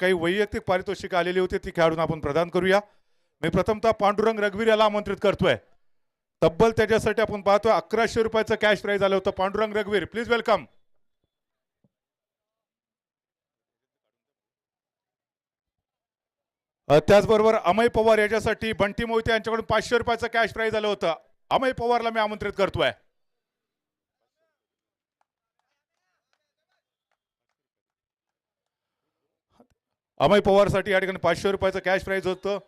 काही वैयक्तिक पारितोषिक आलेली होती ती खेळाडूंना आपण प्रदान करूया। मी प्रथमतः पांडुरंग रघुवीर याला आमंत्रित करतोय। तब्बल त्याच्यासाठी आपण पाहतोय 1100 रुपयाचं कॅश प्राइज आलं होतं। पांडुरंग रघुवीर प्लीज वेलकम। त्याचबरोबर अमय पवार याच्यासाठी बंटी मोहिते यांच्याकडून 500 रुपयाचं कॅश प्राइज आलं होतं। अमय पवारला मी आमंत्रित करतोय। अमय पवारसाठी या ठिकाणी 500 रुपयाचं कॅश प्राइज होतं।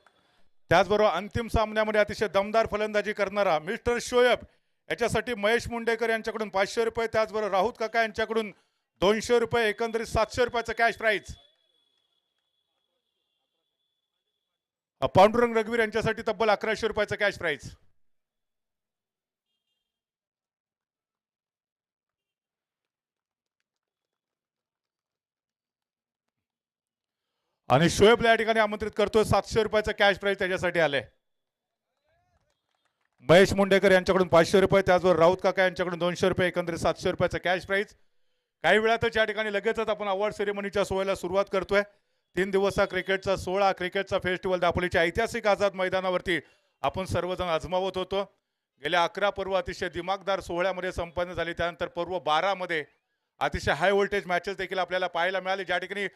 त्याचबरोबर अंतिम सामन्यामध्ये अतिशय दमदार फलंदाजी करणारा मिस्टर शोएब याच्यासाठी महेश मुंडेकर यांच्याकडून 500 रुपये, त्याचबरोबर राहुल काका यांच्याकडून 200 रुपये, एकंदरीत 700 रुपयाचं कॅश प्राइज। पांडुरंग रघुवीर यांच्यासाठी तब्बल 1100 रुपयाचं कॅश प्राइज। आणि शोएबला या ठिकाणी आमंत्रित करतोय। 700 रुपयाचं कॅश प्राइज त्याच्यासाठी आलंय। महेश मुंडेकर यांच्याकडून 500 रुपये, त्याचबरोबर राऊत काका यांच्याकडून 200 रुपये, एकंदरीत 700 रुपयाचं कॅश प्राइज। काही वेळातच या ठिकाणी लगेचच आपण अवॉर्ड सेरेमनीच्या सोहळ्याला सुरुवात करतोय। 3 दिवसाचा क्रिकेटचा सोहळा, क्रिकेटचा फेस्टिवल दापोलीच्या ऐतिहासिक आझाद मैदानावरती आपण सर्वजण आजमावत होतो। गेल्या 11 पर्व अतिशय दिमागदार सोहळ्यामध्ये संपन्न झाली। त्यानंतर पर्व 12 मध्ये अतिशय हाय व्होल्टेज मॅचेस देखील आपल्याला पाहायला मिळाले, ज्या ठिकाणी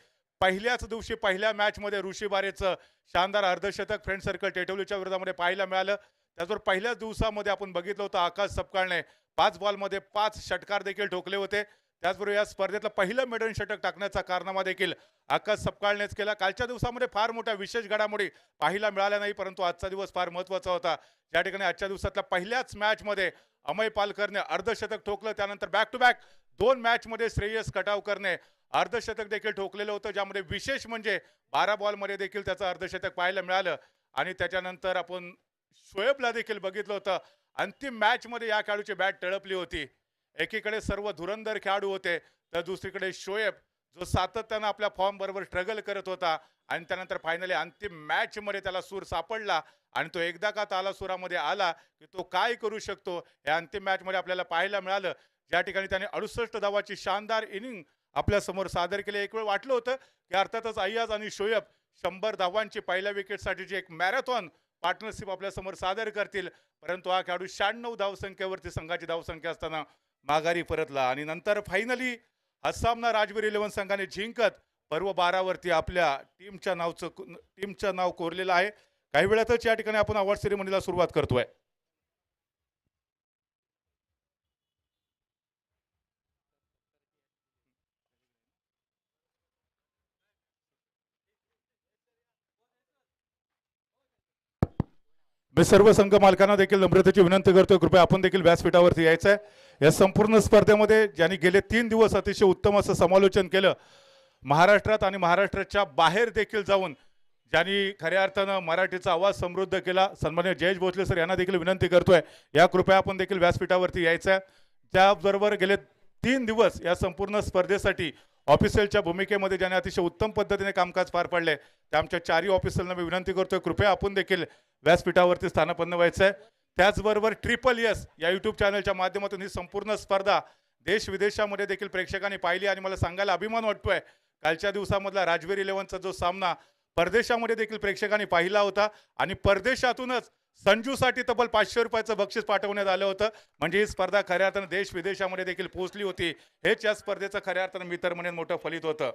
पहिल्याच दिवशी पहिल्या मॅच मध्ये ऋषी बारेचं शानदार अर्धशतक फ्रेंड सर्कल टेटवलीच्या विरोधामध्ये पाहायला मिळालं। त्याचबरोबर पहिल्याच दिवसामध्ये आपण बघितलं होतं आकाश सपकाळने 5 बॉलमध्ये 5 षटकार देखील ठोकले होते। त्याचबरोबर या स्पर्धेतलं पहिलं मेडन षटक टाकण्याचा कारनामा देखील आकाश सपकाळनेच केला। कालच्या दिवसामध्ये फार मोठ्या विशेष घडामोडी पाहायला मिळाल्या नाही, परंतु आजचा दिवस फार महत्त्वाचा होता। ज्या ठिकाणी आजच्या दिवसातल्या पहिल्याच मॅच मध्ये अमय पालकरने अर्धशतक ठोकलं, त्यानंतर बॅक टू बॅक 2 मॅच मध्ये श्रेयस कटावकरने अर्धशतक देखील ठोकलेलं होतं, ज्यामध्ये विशेष म्हणजे 12 बॉलमध्ये देखील त्याचं अर्धशतक पाहायला मिळालं। आणि त्याच्यानंतर आपण शोएबला देखील बघितलं होतं। अंतिम मॅच मध्ये या खेळाडूची बॅट तळपली होती। एकीकडे सर्व धुरंधर खेळाडू होते, तर दुसरीकडे शोएब जो सातत्यानं आपल्या फॉर्म बरोबर स्ट्रगल करत होता आणि त्यानंतर फायनली अंतिम मॅच मध्ये त्याला सूर सापडला आणि तो एकदा का तालासुरामध्ये आला की तो काय करू शकतो हे अंतिम मॅच मध्ये आपल्याला पाहायला मिळालं। ज्या ठिकाणी त्याने 68 धावाची शानदार इनिंग आपल्या समोर सादर केली। एक वेळ वाटलं होतं की अर्थातच अय्याज आणि शोएब 100 धावांची पहिल्या विकेटसाठीची एक मॅरेथॉन पार्टनरशिप आपल्या समोर सादर करतील, परंतु हा खेळाडू 96 धावसंख्येवरती संघाची धावसंख्या असताना माघारी परतला आणि नंतर फायनली हा सामना राजवीर 11 संघाने जिंकत पर्व 12 वरती आपल्या टीमचं नाव कोरलेलं आहे। काही वेळातच या ठिकाणी आपण अवॉर्ड सेरेमनीला सुरुवात करतोय। मी सर्व संघ मालकांना देखील नम्रतेची विनंती करतोय, कृपया आपण देखील व्यासपीठावरती यायचं आहे। या संपूर्ण स्पर्धेमध्ये ज्यांनी गेले 3 दिवस अतिशय उत्तम असं समालोचन केलं, महाराष्ट्रात आणि महाराष्ट्राच्या बाहेर देखील जाऊन ज्यांनी खऱ्या अर्थानं मराठीचा आवाज समृद्ध केला, सन्माननीय जयेश भोसले सर यांना देखील विनंती करतोय या कृपया आपण देखील व्यासपीठावरती यायचं आहे। त्याबरोबर गेले 3 दिवस या संपूर्ण स्पर्धेसाठी ऑफिशियलच्या भूमिकेमध्ये ज्याने अतिशय उत्तम पद्धतीने कामकाज पार पाडले त्या आमच्या 4ही ऑफिसरना मी विनंती करतोय, कृपया आपण देखील व्यासपीठावरती स्थानापन्न व्हायचं आहे। त्याचबरोबर ट्रिपल एस या यूट्यूब चॅनलच्या माध्यमातून ही संपूर्ण स्पर्धा देश विदेशामध्ये देखील प्रेक्षकांनी पाहिली आणि मला सांगायला अभिमान वाटतोय कालच्या दिवसामधला राजवीर 11चा जो सामना परदेशामध्ये देखील प्रेक्षकांनी पाहिला होता आणि परदेशातूनच संजूसाठी तब्बल 500 रुपयाचं बक्षीस पाठवण्यात आलं होतं। म्हणजे ही स्पर्धा खऱ्या अर्थानं देश विदेशामध्ये देखील पोहोचली होती। हेच या स्पर्धेचं खऱ्या अर्थानं मी तर म्हणेन मोठं फलित होतं।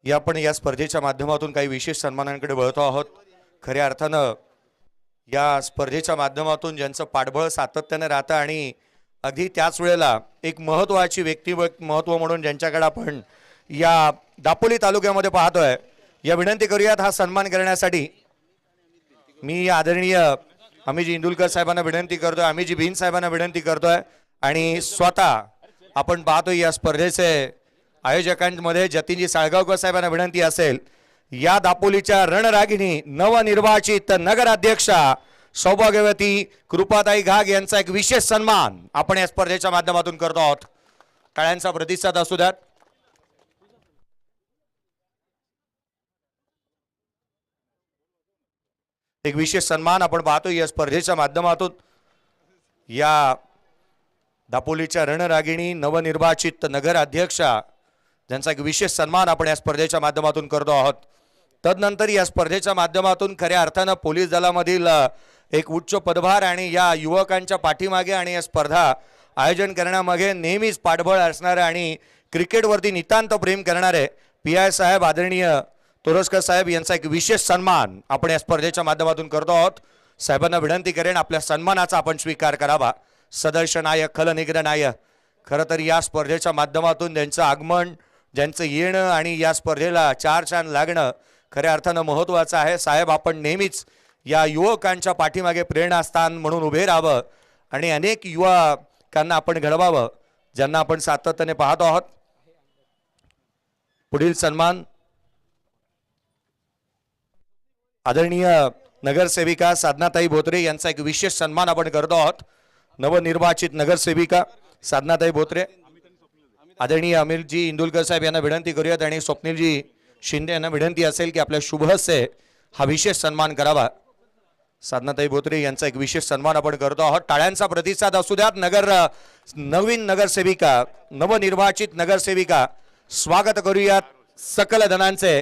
आपण या स्पर्धेच्या माध्यमातून काही विशेष सन्मानांकडे वळतो आहोत। खऱ्या अर्थानं या स्पर्धेच्या माध्यमातून ज्यांचं पाठबळ सातत्याने राहतं आणि अगदी त्याच वेळेला एक महत्त्वाची व्यक्तिमत्व म्हणून ज्यांच्याकडे आपण या दापोली तालुक्यामध्ये पाहतोय, या विनंती करूयात हा सन्मान करण्यासाठी मी आदरणीय अमिजी इंदुलकर साहेबांना विनंती करतोय, अमिजी भिन साहेबांना विनंती करतोय आणि स्वतः आपण पाहतोय या स्पर्धेचे आयोजकांमध्ये जतीनजी साळगावकर साहेबांना विनंती असेल, या दापोलीच्या रणरागिणी नवनिर्वाचित नगराध्यक्षा सौभाग्यवती कृपाताई घाग यांचा एक विशेष सन्मान आपण या स्पर्धेच्या माध्यमातून करतो आहोत. टाळ्यांचा प्रतिसाद असू द्यात. एक विशेष सन्मान आपण पाहतो या स्पर्धेच्या माध्यमातून. या दापोलीच्या रणरागिणी नवनिर्वाचित नगर अध्यक्षा ज्यांचा एक विशेष सन्मान आपण या स्पर्धेच्या माध्यमातून करतो आहोत. तदनंतर या स्पर्धेच्या माध्यमातून खऱ्या अर्थानं पोलीस दलामधील एक उच्च पदभार आणि या युवकांच्या पाठीमागे आणि या स्पर्धा आयोजन करण्यामागे नेहमीच पाठबळ असणारे आणि क्रिकेटवरती नितांत प्रेम करणारे PI साहेब आदरणीय तोरसकर साहेब यांचा एक विशेष सन्मान आपण या स्पर्धेच्या माध्यमातून करतो आहोत. साहेबांना विनंती करेन आपल्या सन्मानाचा आपण स्वीकार करावा. सदर्श नायक खलनिग्रह नायक. खरं तर या स्पर्धेच्या माध्यमातून त्यांचं आगमन, ज्यांचं येणं आणि या स्पर्धेला चार चांद लागणं खऱ्या अर्थानं महत्त्वाचं आहे. साहेब आपण नेहमीच या युवकांच्या पाठीमागे प्रेरणास्थान म्हणून उभे राहावं आणि अनेक युवकांना आपण घडवावं ज्यांना आपण सातत्याने पाहतो आहोत. पुढील सन्मान आदरणीय नगरसेविका साधनाताई बोत्रे यांचा एक विशेष सन्मान आपण करतो आहोत. नवनिर्वाचित नगरसेविका साधनाताई बोत्रे. आदरणीय अमिलजी इंदुलकर साहेब यांना विनंती करूयात आणि स्वप्नीलजी शिंदे यांना विनंती असेल की आपल्या शुभ हस्ते हा विशेष सन्मान करावा. साधनाताई बोत्रे यांचा एक विशेष सन्मान आपण करतो आहोत. टाळ्यांचा प्रतिसाद असू द्यात. नवीन नगरसेविका नवनिर्वाचित नगरसेविका स्वागत करूयात सकल धनांचे.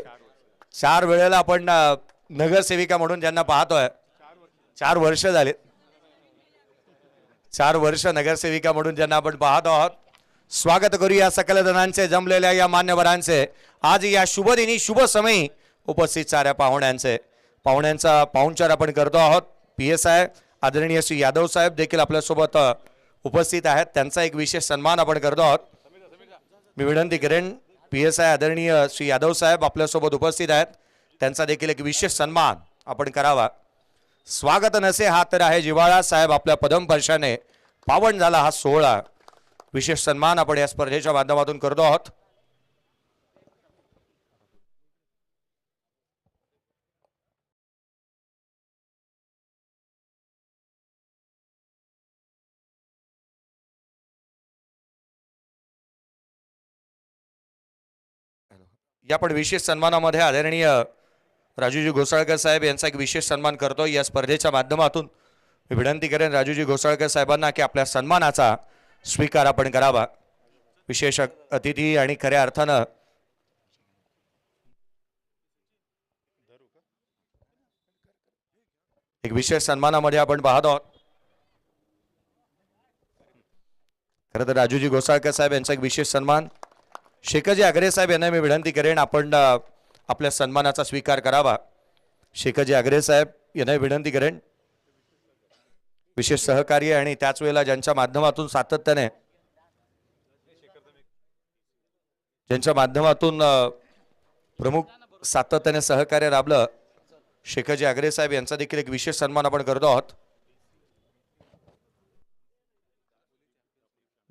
4 वेळेला आपण नगरसेविका म्हणून ज्यांना पाहतोय 4 वर्ष झाले. 4 वर्ष नगरसेविका म्हणून ज्यांना आपण पाहतो आहोत. स्वागत करूया सकल धनांचे जमलेल्या या मान्यवरांचे. आज या शुभदिनी शुभ समयी उपस्थित साऱ्या पाहुण्यांचा पाहुणचार आपण करतो आहोत. PSI आदरणीय श्री यादव साहेब देखील आपल्यासोबत उपस्थित आहेत. त्यांचा एक विशेष सन्मान आपण करतो आहोत. मी विनंती करेन PSI आदरणीय श्री यादव साहेब आपल्यासोबत उपस्थित आहेत. त्यांचा देखील एक विशेष सन्मान आपण करावा. स्वागत नसे हा तर आहे जिव्हाळा. साहेब आपल्या पदमस्पर्शाने पावन झाला हा सोहळा. विशेष सन्मान आपण या स्पर्धेच्या माध्यमातून करतो आहोत. या पण विशेष सन्मानामध्ये आदरणीय राजूजी घोसाळकर साहेब यांचा एक विशेष सन्मान करतो या स्पर्धेच्या माध्यमातून. मी विनंती करेन राजूजी घोसाळकर साहेबांना की आपल्या सन्मानाचा स्वीकार आपण करावा. विशेष अतिथी आणि खऱ्या अर्थानं एक विशेष सन्मानामध्ये आपण पाहत आहोत. खरं तर राजूजी घोसाळकर साहेब यांचा एक विशेष सन्मान. शेखरजी आगरे साहेब यांना मी विनंती करेन आपण आपल्या सन्मानाचा स्वीकार करावा. शेखरजी आगरे साहेब यांना विनंती करेन. विशेष सहकार्य आणि त्याच वेळेला ज्यांच्या माध्यमातून सातत्याने प्रमुख सातत्याने सहकार्य राबलं शेखरजी आगरे साहेब यांचा देखील एक विशेष सन्मान आपण करतो आहोत.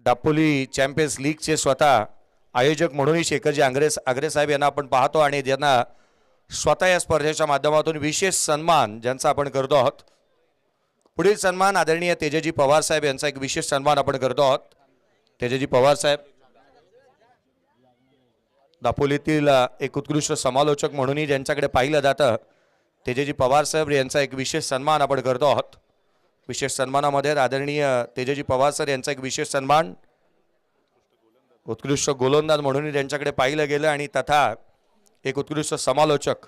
दापोली चॅम्पियन्स लीगचे स्वतः आयोजक म्हणूनही शेखरजी आगरे साहेब यांना आपण पाहतो आणि ज्यांना स्वतः या स्पर्धेच्या माध्यमातून विशेष सन्मान ज्यांचा आपण करतो आहोत. पुढील सन्मान आदरणीय तेजजी पवार साहेब यांचा एक विशेष सन्मान आपण करतो आहोत. तेजजी पवार साहेब दापोलीतील एक उत्कृष्ट समालोचक म्हणूनही ज्यांच्याकडे पाहिलं जातं तेजजी पवार साहेब यांचा एक विशेष सन्मान आपण करतो आहोत. विशेष सन्मानामध्ये आदरणीय तेजजी पवार सर यांचा एक विशेष सन्मान. उत्कृष्ट गोलंदाज म्हणून त्यांच्याकडे पाहिलं गेलं आणि तथा एक उत्कृष्ट समालोचक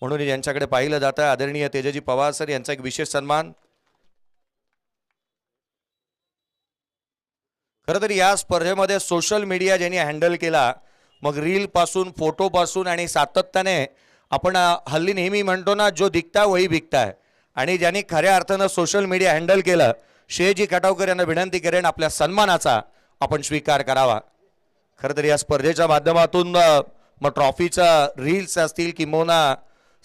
म्हणून यांच्याकडे पाहिलं जातं आदरणीय तेजजी पवार सर यांचा एक विशेष सन्मान. खरं तर या स्पर्धेमध्ये सोशल मीडिया ज्यांनी हँडल केला, मग रील पासून फोटो पासून आणि सातत्याने आपण हल्ली नेहमी म्हणतो ना जो दिखता वही बिकता है, आणि ज्यांनी खऱ्या अर्थानं सोशल मीडिया हँडल केलं शेजी खटावकर यांना विनंती करेन आपल्या सन्मानाचा आपण स्वीकार करावा. खरं तर या स्पर्धेच्या माध्यमातून मग ट्रॉफीचा रील्स असतील किंवा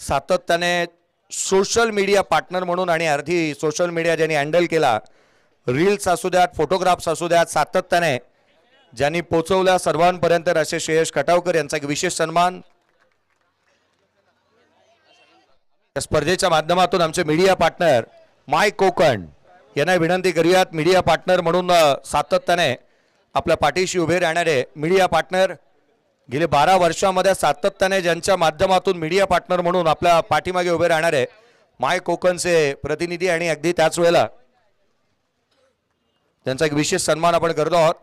सातत्याने सोशल मीडिया पार्टनर म्हणून आणि अर्धी सोशल मीडिया ज्यांनी हँडल केला, रील्स असू द्यात फोटोग्राफ्स असू द्यात, सातत्याने ज्यांनी पोचवल्या सर्वांपर्यंत असे श्रेयश खटावकर यांचा एक विशेष सन्मान. या स्पर्धेच्या माध्यमातून आमचे मीडिया पार्टनर माय कोकण यांना विनंती करूयात. मीडिया पार्टनर म्हणून सातत्याने आपल्या पाठीशी उभे राहणारे मीडिया पार्टनर, गेले 12 वर्षामध्ये सातत्याने ज्यांच्या माध्यमातून मीडिया पार्टनर म्हणून आपल्या पाठीमागे उभे राहणारे माय कोकणचे प्रतिनिधी, आणि अगदी त्याच वेळेला त्यांचा एक विशेष सन्मान आपण करतो आहोत.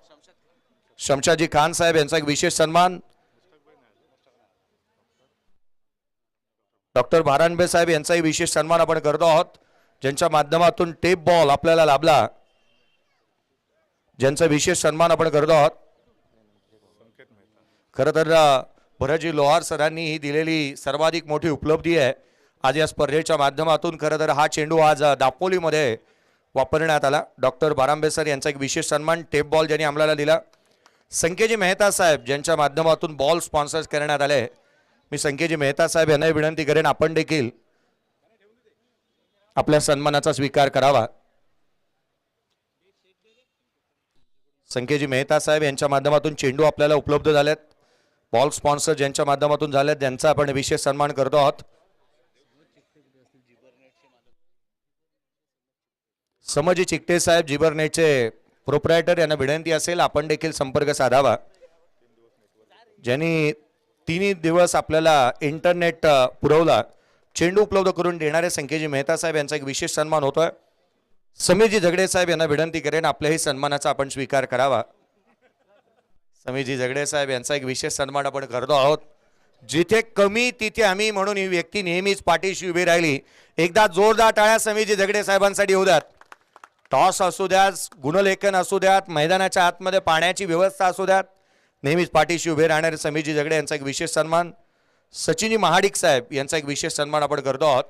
शमशाजी खान साहेब यांचा एक विशेष सन्मान, डॉक्टर भारानबे साहेब यांचाही विशेष सन्मान आपण करतो आहोत, ज्यांच्या माध्यमातून टेप बॉल आपल्याला लाभला, ज्यांचा विशेष सन्मान आपण करतो आहोत. खरं तर भरतजी लोहार सरांनी ही दिलेली सर्वाधिक मोठी उपलब्धी आहे आज या स्पर्धेच्या माध्यमातून. खरं तर हा चेंडू आज दापोलीमध्ये वापरण्यात आला. डॉक्टर बारांबे सर यांचा एक विशेष सन्मान, टेप बॉल ज्यांनी आम्हाला दिला. संकेजी मेहता साहेब ज्यांच्या माध्यमातून बॉल स्पॉन्सर्स करण्यात आले. मी संकेजी मेहता साहेब यांना विनंती करेन आपण देखील आपल्या सन्मानाचा स्वीकार करावा. संकेजी मेहता साहेब यांच्या माध्यमातून चेंडू आपल्याला उपलब्ध झालेत. बॉल स्पॉन्सर ज्यांच्या माध्यमातून झालेत त्यांचा आपण विशेष सन्मान करतो आहोत. समजी चिकटे साहेब जिबरनेटचे प्रोप्रायटर यांना विनंती असेल आपण देखील संपर्क साधावा. ज्यांनी 3 दिवस आपल्याला इंटरनेट पुरवला, चेंडू उपलब्ध करून देणारे संकेजी मेहता साहेब यांचा एक विशेष सन्मान होतोय. समीरजी झगडे साहेब यांना विनंती करेन आपल्याही सन्मानाचा आपण स्वीकार करावा. समीरजी झगडे साहेब यांचा एक विशेष सन्मान आपण करतो आहोत. जिथे कमी तिथे आम्ही म्हणून ही व्यक्ती नेहमीच पाठीशी उभी राहिली. एकदा जोरदार टाळ्या समीरजी झगडे साहेबांसाठी होऊ द्यात. टॉस असू द्यात, गुणलेखन असू द्यात, मैदानाच्या आतमध्ये पाण्याची व्यवस्था असू द्यात, नेहमीच पाठीशी उभे राहणारे समीरजी झगडे यांचा एक विशेष सन्मान. सचिनी महाडिक साहेब यांचा एक विशेष सन्मान आपण करतो आहोत.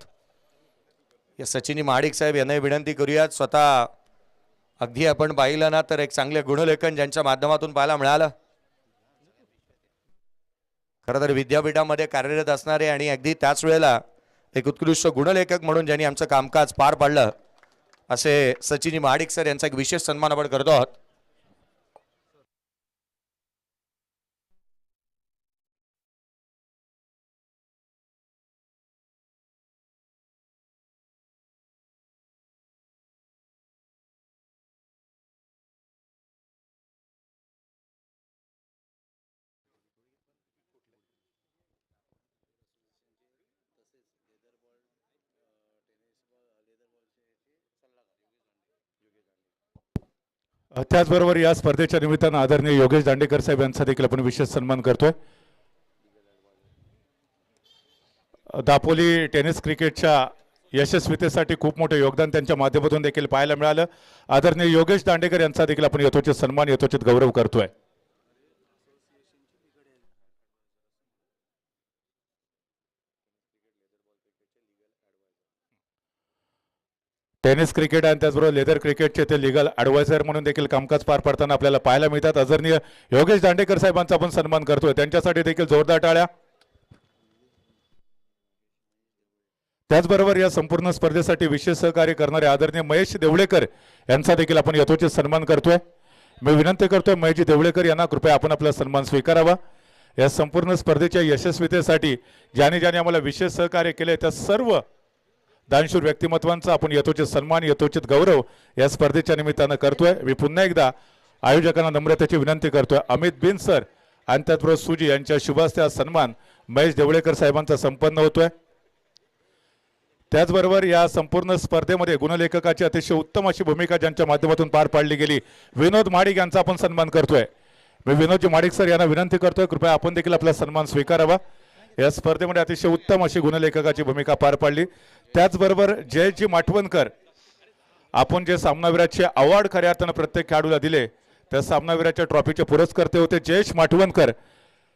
या सचिनी महाडिक साहेब यांना विनंती करूयात. स्वतः अगदी आपण पाहिलं ना तर एक चांगले गुणलेखन ज्यांच्या माध्यमातून पाहायला मिळालं. खरं तर विद्यापीठामध्ये कार्यरत असणारे आणि अगदी त्याच वेळेला एक उत्कृष्ट गुणलेखक म्हणून ज्यांनी आमचं कामकाज पार पाडलं असे सचिनी महाडिक सर यांचा एक विशेष सन्मान आपण करतो आहोत. त्याचबरोबर या स्पर्धेच्या निमित्तानं आदरणीय योगेश दांडेकर साहेब यांचा देखील आपण विशेष सन्मान करतोय. दापोली टेनिस क्रिकेटच्या यशस्वीतेसाठी खूप मोठे योगदान त्यांच्या माध्यमातून देखील पाहायला मिळालं. आदरणीय योगेश दांडेकर यांचा देखील आपण यथोचित सन्मान, यथोचित गौरव करतोय. टेनिस क्रिकेट आणि त्याचबरोबर लेदर क्रिकेटचे ते लिगल ॲडवायझर म्हणून देखील कामकाज पार पडताना आपल्याला पाहायला मिळतात. आदरणीय योगेश दांडेकर साहेबांचा आपण सन्मान करतोय. त्यांच्यासाठी देखील जोरदार टाळ्या. त्याचबरोबर या संपूर्ण स्पर्धेसाठी विशेष सहकार्य करणारे आदरणीय महेश देवळेकर यांचा देखील आपण यथोचित सन्मान करतोय. मी विनंती करतोय महेशजी देवळेकर यांना कृपया आपण आपला सन्मान स्वीकारावा. या संपूर्ण स्पर्धेच्या यशस्वीतेसाठी ज्याने ज्याने आम्हाला विशेष सहकार्य केले त्या सर्व दानशूर व्यक्तिमत्वांचा आपण यथोचित सन्मान, यथोचित गौरव या स्पर्धेच्या निमित्तानं करतोय. मी पुन्हा एकदा आयोजकांना नम्रतेची विनंती करतोय. अमित बिन सर आणि त्याचबरोबर सुजी यांच्या शुभास्ते सन्मान महेश देवळेकर साहेबांचा संपन्न होतोय. त्याचबरोबर या संपूर्ण स्पर्धेमध्ये गुणलेखकाची अतिशय उत्तम अशी भूमिका ज्यांच्या माध्यमातून पार पाडली गेली विनोद महाडिक यांचा आपण सन्मान करतोय. मी विनोदजी महाडिक सर यांना विनंती करतोय कृपया आपण देखील आपला सन्मान स्वीकारावा. या स्पर्धेमध्ये अतिशय उत्तम अशी गुणलेखकाची भूमिका पार पाडली. त्याचबरोबर जयजी माठवणकर आपण जे सामनावीराचे अवॉर्ड खऱ्या अर्थानं प्रत्येक खेळाडूला दिले त्या सामनावीराच्या ट्रॉफीचे पुरस्कर्ते होते जयेश माठवणकर.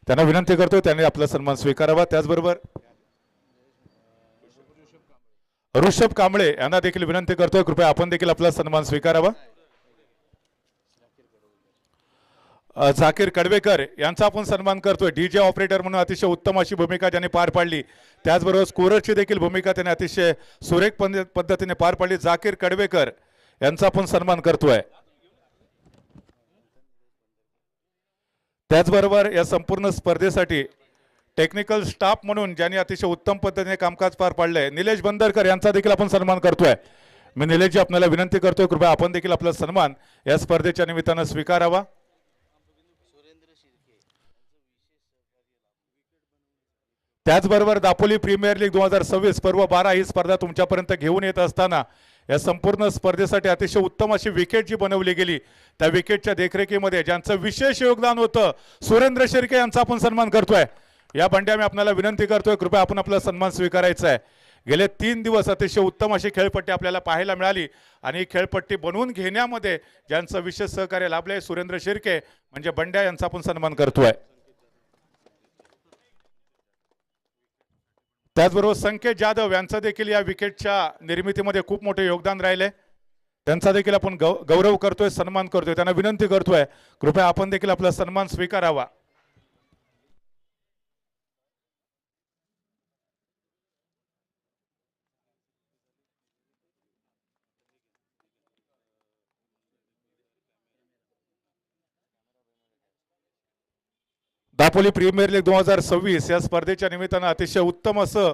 त्यांना विनंती करतोय त्यांनी आपला सन्मान स्वीकारावा. त्याचबरोबर ऋषभ कांबळे यांना देखील विनंती करतोय कृपया आपण देखील आपला सन्मान स्वीकारावा. झाकीर कडवेकर यांचा आपण सन्मान करतोय. डीजे ऑपरेटर म्हणून अतिशय उत्तम अशी भूमिका ज्यांनी पार पाडली. त्याचबरोबर स्कोररची देखील भूमिका त्याने अतिशय सुरेख पद्धतीने पार पाडली. झाकीर कडवेकर यांचा आपण सन्मान करतोय. त्याचबरोबर या संपूर्ण स्पर्धेसाठी टेक्निकल स्टाफ म्हणून ज्यांनी अतिशय उत्तम पद्धतीने कामकाज पार पाडलंय निलेश बंदरकर यांचा देखील आपण सन्मान करतोय. मी निलेशजी आपल्याला विनंती करतोय कृपया आपण देखील आपला सन्मान या स्पर्धेच्या निमित्तानं स्वीकारावा. त्याचबरोबर दापोली प्रीमियर लीग 2026 पर्व 12 ही स्पर्धा तुमच्यापर्यंत घेऊन येत असताना या संपूर्ण स्पर्धेसाठी अतिशय उत्तम अशी विकेट जी बनवली गेली त्या विकेटच्या देखरेखीमध्ये ज्यांचं विशेष योगदान होतं सुरेंद्र शिर्के यांचा आपण सन्मान करतोय. या बंड्या मी आपल्याला विनंती करतोय कृपया आपण आपला सन्मान स्वीकारायचा आहे. गेले 3 दिवस अतिशय उत्तम अशी खेळपट्टी आपल्याला पाहायला मिळाली आणि खेळपट्टी बनवून घेण्यामध्ये ज्यांचं विशेष सहकार्य लाभलंय सुरेंद्र शिर्के म्हणजे बंड्या यांचा आपण सन्मान करतोय. त्याचबरोबर संकेत जाधव यांचं देखील या विकेटच्या निर्मितीमध्ये खूप मोठे योगदान राहिले. त्यांचा देखील आपण गौरव करतोय सन्मान करतोय. त्यांना विनंती करतोय कृपया आपण देखील आपला सन्मान स्वीकारावा. दापोली प्रीमियर लीग 2026 या स्पर्धेच्या निमित्तानं अतिशय उत्तम असं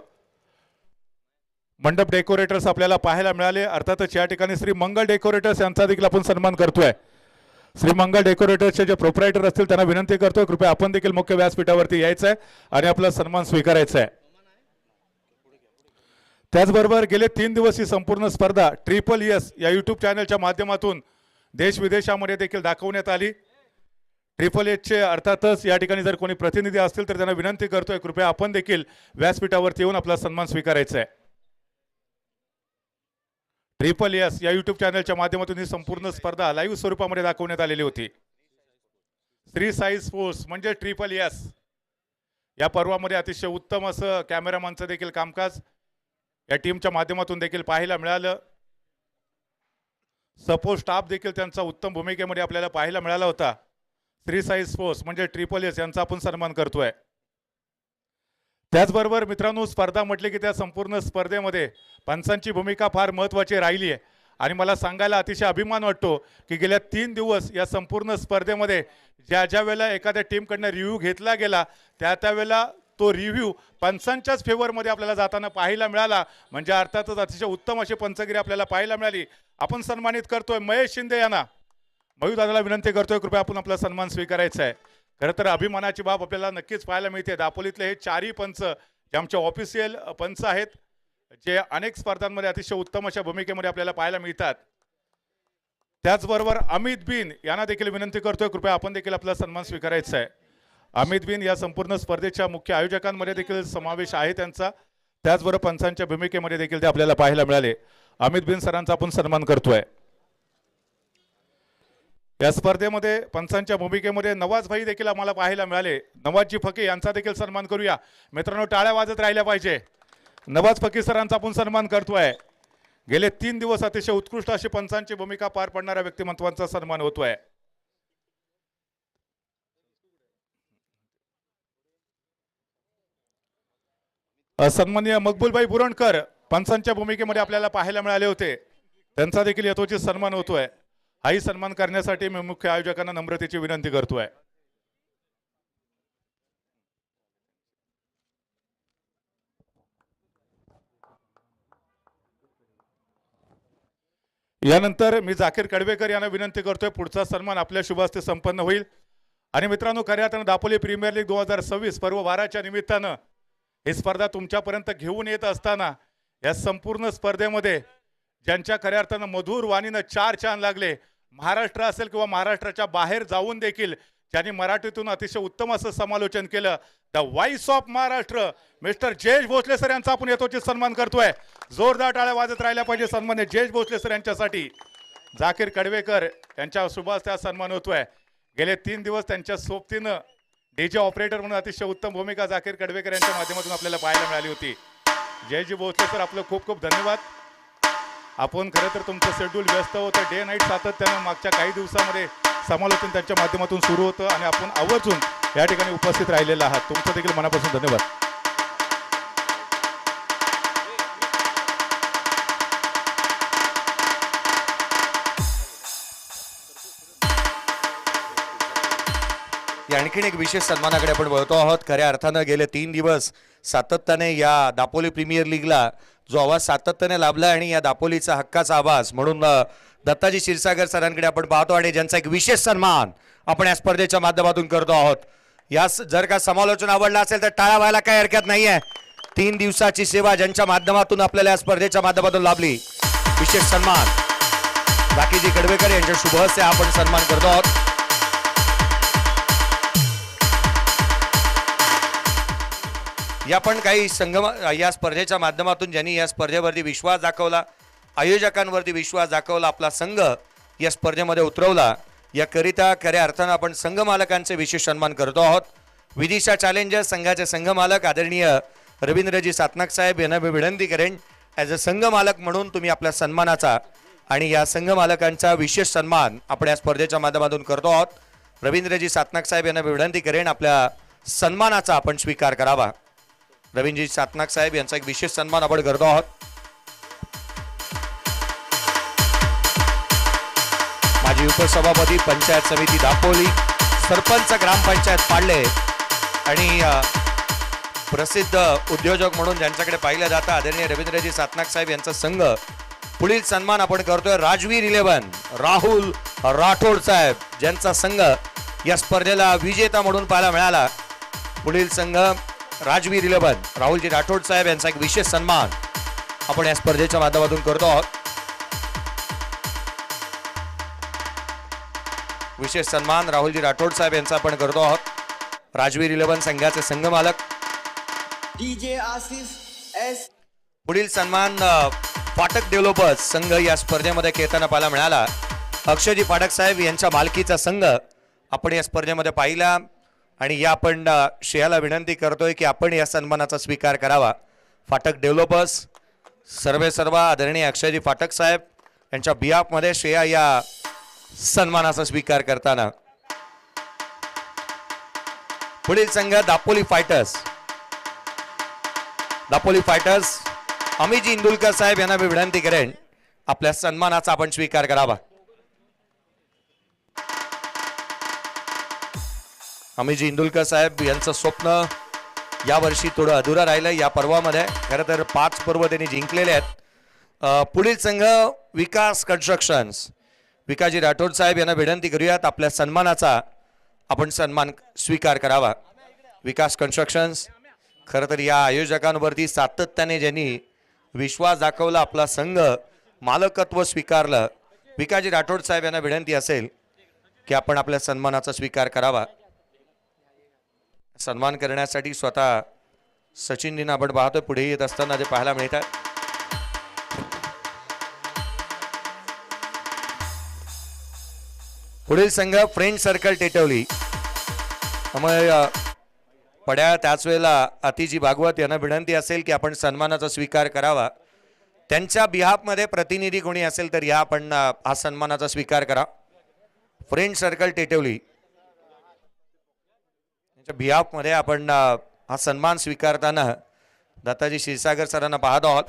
मंडप डेकोरेटर्स आपल्याला पाहायला मिळाले. अर्थातच या ठिकाणी श्री मंगल डेकोरेटर्स यांचा देखील आपण सन्मान करतोय. श्री मंगल डेकोरेटर्सचे जे प्रोप्रायटर असतील त्यांना विनंती करतोय कृपया आपण देखील मुख्य व्यासपीठावरती यायचं आहे आणि आपला सन्मान स्वीकारायचा आहे. त्याचबरोबर गेले 3 दिवस ही संपूर्ण स्पर्धा SSS या युट्यूब चॅनलच्या माध्यमातून देश विदेशामध्ये देखील दाखवण्यात आली. SSSचे अर्थातच या ठिकाणी जर कोणी प्रतिनिधी असतील तर त्यांना विनंती करतोय कृपया आपण देखील व्यासपीठावरती येऊन आपला सन्मान स्वीकारायचा आहे. SSS या युट्यूब चॅनलच्या माध्यमातून ही संपूर्ण स्पर्धा लाईव्ह स्वरूपामध्ये दाखवण्यात आलेली होती. श्री साई स्पोर्ट्स म्हणजे SSS या पर्वामध्ये अतिशय उत्तम असं कॅमेरामॅनचं देखील कामकाज या टीमच्या माध्यमातून देखील पाहायला मिळालं. सपोर्ट स्टाफ देखील त्यांचा उत्तम भूमिकेमध्ये आपल्याला पाहायला मिळाला होता. श्री साई स्पोर्ट्स म्हणजे SSS यांचा आपण सन्मान करतोय. त्याचबरोबर मित्रांनो स्पर्धा म्हटली की त्या संपूर्ण स्पर्धेमध्ये पंचांची भूमिका फार महत्त्वाची राहिली आहे आणि मला सांगायला अतिशय अभिमान वाटतो की गेल्या 3 दिवस या संपूर्ण स्पर्धेमध्ये ज्या वेळेला एखाद्या टीमकडनं रिव्ह्यू घेतला गेला त्या वेळेला तो रिव्ह्यू पंचांच्याच फेवरमध्ये आपल्याला जाताना पाहायला मिळाला. म्हणजे अर्थातच अतिशय उत्तम अशी पंचगिरी आपल्याला पाहायला मिळाली. आपण सन्मानित करतोय महेश शिंदे यांना. मयूर दादाला विनंती करतोय कृपया आपण आपला सन्मान स्वीकारायचा आहे. खरं तर अभिमानाची बाब आपल्याला नक्कीच पाहायला मिळते. दापोलीतले हे 4ही पंच जे आमचे ऑफिशियल पंच आहेत जे अनेक स्पर्धांमध्ये अतिशय उत्तम अशा भूमिकेमध्ये आपल्याला पाहायला मिळतात. त्याचबरोबर अमित बिन यांना देखील विनंती करतोय कृपया आपण देखील आपला सन्मान स्वीकारायचा आहे. अमित बिन या संपूर्ण स्पर्धेच्या मुख्य आयोजकांमध्ये देखील समावेश आहे त्यांचा. त्याचबरोबर पंचांच्या भूमिकेमध्ये देखील ते आपल्याला पाहायला मिळाले. अमित बिन सरांचा आपण सन्मान करतोय. या स्पर्धेमध्ये पंचांच्या भूमिकेमध्ये नवाज भाई देखील आम्हाला पाहायला मिळाले. नवाजी फकी यांचा देखील सन्मान करूया. मित्रांनो टाळ्या वाजत राहिल्या पाहिजे. नवाज फकी सरांचा आपण सन्मान करतोय. गेले 3 दिवस अतिशय उत्कृष्ट अशी पंचांची भूमिका पार पाडणाऱ्या व्यक्तिमत्वांचा सन्मान होतोय. सन्माननीय मकबूलभाई बुरणकर पंचांच्या भूमिकेमध्ये आपल्याला पाहायला मिळाले होते. त्यांचा देखील यथोचित सन्मान होतोय. हाही सन्मान करण्यासाठी मी मुख्य आयोजकांना नम्रतेची विनंती करतोय. यानंतर मी जाकीर कडवेकर यांना विनंती करतोय पुढचा सन्मान आपल्या शुभ हस्ते संपन्न होईल. आणि मित्रांनो खऱ्या अर्थानं दापोली प्रीमियर लीग 2026 पर्व 12च्या निमित्तानं ही स्पर्धा तुमच्यापर्यंत घेऊन येत असताना या संपूर्ण स्पर्धेमध्ये ज्यांच्या खऱ्या अर्थानं मधुर वाणीनं 4 चांद लागले, महाराष्ट्र असेल किंवा महाराष्ट्राच्या बाहेर जाऊन देखील ज्यांनी मराठीतून अतिशय उत्तम असं समालोचन केलं, the voice of Maharashtra mister Jayesh Bhosale sir यांचा आपण यथोचित सन्मान करतोय. जोरदार टाळ्या वाजत राहिल्या पाहिजे सन्मान्य जयेश भोसले सर यांच्यासाठी. जाकीर कडवेकर यांच्या शुभ हस्ते सन्मान होतोय. गेले 3 दिवस त्यांच्या सोबतीनं डीजे ऑपरेटर म्हणून अतिशय उत्तम भूमिका जाकीर कडवेकर यांच्या माध्यमातून आपल्याला पाहायला मिळाली होती. जयजी भोसले सर आपलं खूप खूप धन्यवाद. आपण खरं तर तुमचं शेड्यूल व्यस्त होतं. डे नाईट सातत्यानं मागच्या काही दिवसामध्ये समालोचन त्यांच्या माध्यमातून सुरू होतं आणि आपण आवर्जून या ठिकाणी उपस्थित राहिलेले आहात. तुमचं देखील मनापासून धन्यवाद. की आणखीन एक विशेष सन्मानाकडे आपण वळतो आहोत. खऱ्या अर्थानं गेले 3 दिवस सातत्याने या दापोली प्रीमियर लीगला जो आवाज सातत्याने लाभला आणि या दापोलीचा हक्काचा आवाज म्हणून दत्ताजी क्षीरसागर सरांकडे आपण पाहतो आणि ज्यांचा एक विशेष सन्मान आपण या स्पर्धेच्या माध्यमातून करतो आहोत. यास जर का समालोचन आवडलं असेल तर टाळा व्हायला काही हरकत नाहीये. 3 दिवसाची सेवा ज्यांच्या माध्यमातून आपल्याला या स्पर्धेच्या माध्यमातून लाभली, विशेष सन्मान राखीजी कडवेकर यांच्या शुभ हस्ते आपण सन्मान करतो आहोत. या पण काही या स्पर्धेच्या माध्यमातून ज्यांनी या स्पर्धेवरती विश्वास दाखवला, आयोजकांवरती विश्वास दाखवला, आपला संघ या स्पर्धेमध्ये उतरवला, याकरिता खऱ्या अर्थानं आपण संघ मालकांचे विशेष सन्मान करतो आहोत. विदिशा चॅलेंजर्स संघाचे संघ मालक आदरणीय रवींद्रजी सातनाक साहेब यांना मी विनंती करेन ॲज अ संघ मालक म्हणून तुम्ही आपल्या सन्मानाचा आणि या संघ मालकांचा विशेष सन्मान आपण या स्पर्धेच्या माध्यमातून करतो आहोत. रवींद्रजी सातनाक साहेब यांना विनंती करेन आपल्या सन्मानाचा आपण स्वीकार करावा. रवींद्रजी सातनाक साहेब यांचा एक विशेष सन्मान आपण करतो आहोत. माजी उपसभापती पंचायत समिती दापोली, सरपंच ग्रामपंचायत पाडले आणि प्रसिद्ध उद्योजक म्हणून ज्यांच्याकडे पाहिलं जातं आदरणीय रवींद्रजी सातनाक साहेब यांचा संघ. पुढील सन्मान आपण करतोय राजवीर 11 राहुल राठोड साहेब ज्यांचा संघ या स्पर्धेला विजेता म्हणून पाहायला मिळाला. पुढील संघ राजवीर 11 राहुलजी राठोड साहेब यांचा एक विशेष सन्मान आपण या स्पर्धेच्या माध्यमातून करतो आहोत. विशेष सन्मान राहुलजी राठोड साहेब यांचा आपण करतो आहोत. राजवीर 11 संघाचे संघ मालक. DJ Ashish S. पुढील सन्मान फाटक डेव्हलपर्स संघ या स्पर्धेमध्ये खेळताना पाहायला मिळाला. अक्षयजी फाटक साहेब यांच्या मालकीचा संघ आपण या स्पर्धेमध्ये पाहिला आणि या आपण श्रेयाला विनंती करतोय की आपण या सन्मानाचा स्वीकार करावा. फाटक डेव्हलपर्स सर्व आदरणीय अक्षयजी फाटक साहेब यांच्या बिहाफमध्ये श्रेया या सन्मानाचा स्वीकार करताना. पुढील संघ दापोली फायटर्स. दापोली फायटर्स अमितजी इंदुलकर साहेब यांना मी विनंती करेन आपल्या सन्मानाचा आपण स्वीकार करावा. अमितजी इंदुलकर साहेब यांचं स्वप्न यावर्षी थोडं अधुरा राहिलं या पर्वामध्ये. खरं तर 5 पर्व त्यांनी जिंकलेले आहेत. पुढील संघ विकास कन्स्ट्रक्शन्स. विकासजी राठोड साहेब यांना विनंती करूयात आपल्या सन्मानाचा आपण सन्मान स्वीकार करावा. विकास कन्स्ट्रक्शन्स खरं तर या आयोजकांवरती सातत्याने ज्यांनी विश्वास दाखवला, आपला संघ मालकत्व स्वीकारलं, विकासजी राठोड साहेब यांना विनंती असेल की आपण आपल्या सन्मानाचा स्वीकार करावा. सन्मान करण्यासाठी स्वतः सचिनजींना आपण पाहतोय पुढे येत असताना जे पाहायला मिळतात. पुढील संघ फ्रेंड सर्कल टेटवली. पड्या त्याच वेळेला अतिजी भागवत यांना विनंती असेल की आपण सन्मानाचा स्वीकार करावा. त्यांच्या बिहाफमध्ये प्रतिनिधी कोणी असेल तर या आपण हा सन्मानाचा स्वीकार करा. फ्रेंड सर्कल टेटवली त्यांच्या बिहाफमध्ये आपण हा सन्मान स्वीकारताना दत्ताजी क्षीरसागर सरांना पाहत आहोत.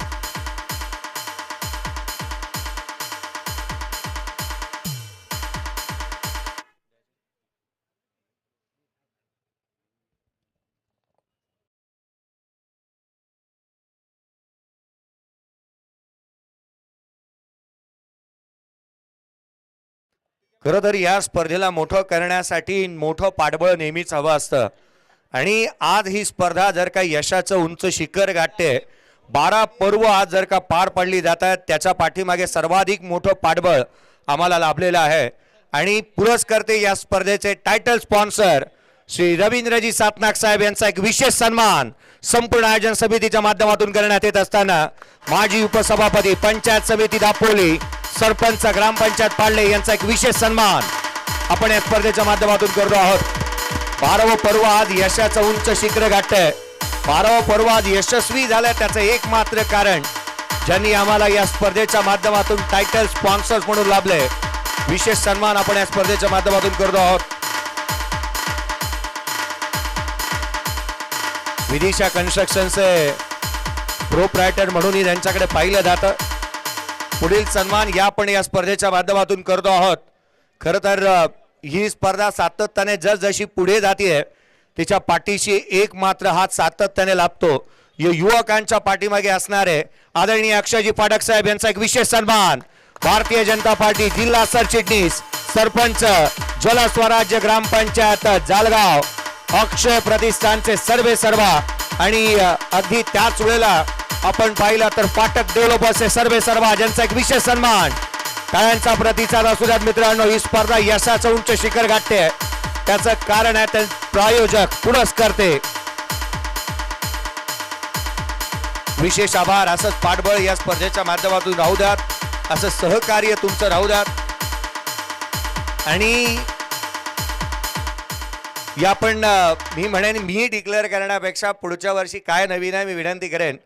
खरं तर या स्पर्धेला मोठं करण्यासाठी मोठं पाठबळ नेहमीच हवं असतं आणि आज ही स्पर्धा जर का यशाचं उंच शिखर गाठते, 12 पर्व आज जर का पार पडली जात आहेत, त्याच्या पाठीमागे सर्वाधिक मोठं पाठबळ आम्हाला लाभलेलं आहे. आणि पुरस्कर्ते या स्पर्धेचे टायटल स्पॉन्सर श्री रवींद्रजी सातनाक साहेब यांचा एक विशेष सन्मान संपूर्ण आयोजन समितीच्या माध्यमातून करण्यात येत असताना माजी उपसभापती पंचायत समिती दापोली, सरपंच ग्रामपंचायत पाडले यांचा एक विशेष सन्मान आपण या स्पर्धेच्या माध्यमातून करतो आहोत. 12वं पर्व आज यशाचं उंच शिखर गाठतंय. 12वं पर्व आज यशस्वी झालंय त्याचं एकमात्र कारण ज्यांनी आम्हाला या स्पर्धेच्या माध्यमातून टायटल स्पॉन्सर्स म्हणून लाभले. विशेष सन्मान आपण या स्पर्धेच्या माध्यमातून करतो आहोत. विदिशा कन्स्ट्रक्शनचे प्रोप्रायटर म्हणूनही त्यांच्याकडे पाहिलं जातं. पुढील सन्मान या आपण या स्पर्धेच्या माध्यमातून करतो आहोत. खरं तर ही स्पर्धा सातत्याने जसजशी पुढे जाते तिच्या पाठीशी एक मात्र हात सातत्याने लाभतो. युवकांच्या पाठीमागे असणारे आदरणीय अक्षयजी पाठक साहेब यांचा एक विशेष सन्मान. भारतीय जनता पार्टी जिल्हा सरचिटणीस सरपंच जलस्वराज्य ग्रामपंचायत जालगाव अक्षय प्रतिष्ठानचे सर्वा आणि अगदी त्याच वेळेला आपण पाहिलं तर पाठक डेव्हलपर्सचे सर्वा ज्यांचा एक विशेष सन्मान. टाळ्यांचा प्रतिसाद असू द्यात मित्रांनो. ही स्पर्धा यशाचं उंच शिखर गाठते. त्याचं कारण आहे ते प्रायोजक पुरस्कर्ते. विशेष आभार. असंच पाठबळ या स्पर्धेच्या माध्यमातून राहू द्यात. असं सहकार्य तुमचं राहू द्यात. आणि या पण मी म्हणेन मी डिक्लेअर करण्यापेक्षा पुढच्या वर्षी काय नवीन आहे मी विनंती करेन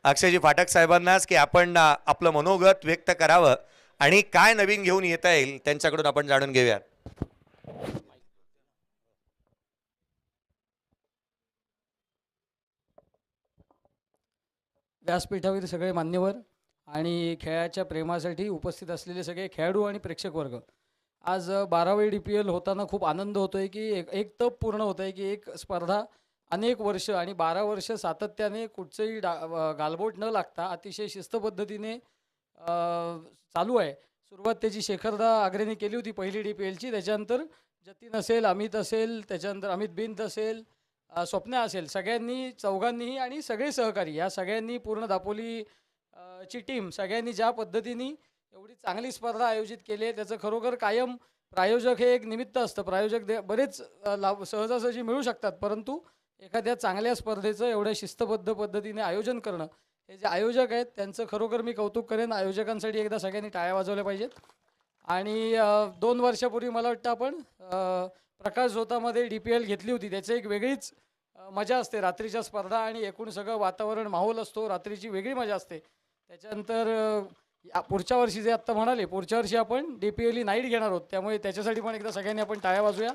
अक्षयजी पाठक साहेबांनाच की आपण आपलं मनोगत व्यक्त करावं आणि काय नवीन घेऊन येता येईल त्यांच्याकडून आपण जाणून घेऊयात. व्यासपीठावर सगळे मान्यवर आणि खेळाच्या प्रेमासाठी उपस्थित असलेले सगळे खेळाडू आणि प्रेक्षक वर्ग, आज 12वे DPL होताना खूप आनंद होतोय की एक तप पूर्ण होत आहे की एक स्पर्धा अनेक वर्ष आणि 12 वर्ष सातत्याने कुठचंही गालबोट न लागता अतिशय शिस्त पद्धतीने चालू आहे. सुरुवात त्याची शेखरदा आग्रेने केली होती पहिली DPLची. त्याच्यानंतर जतीन असेल, अमित असेल, त्याच्यानंतर अमित बिंद असेल, स्वप्ना असेल, सगळ्यांनी चौघांनीही आणि सगळे सहकारी या सगळ्यांनी पूर्ण दापोली ची टीम सगळ्यांनी ज्या पद्धतीने एवढी चांगली स्पर्धा आयोजित केली आहे त्याचं खरोखर कायम प्रायोजक हे एक निमित्त असतं. प्रायोजक बरेच लाभ सहजासहजी मिळू शकतात, परंतु एखाद्या चांगल्या स्पर्धेचं एवढ्या शिस्तबद्ध पद्धतीने आयोजन करणं हे जे आयोजक आहेत त्यांचं खरोखर मी कौतुक करेन. आयोजकांसाठी एकदा सगळ्यांनी टाळ्या वाजवल्या पाहिजेत. आणि 2 वर्षापूर्वी मला वाटतं आपण प्रकाश झोतामध्ये DPL घेतली होती. त्याची एक वेगळीच मजा असते. रात्रीच्या स्पर्धा आणि एकूण सगळं वातावरण माहोल असतो. रात्रीची वेगळी मजा असते. त्याच्यानंतर पुढच्या वर्षी जे आत्ता म्हणाले पुढच्या वर्षी आपण DPL नाईट घेणार आहोत. त्यामुळे त्याच्यासाठी पण एकदा सगळ्यांनी आपण टाळ्या वाजूया.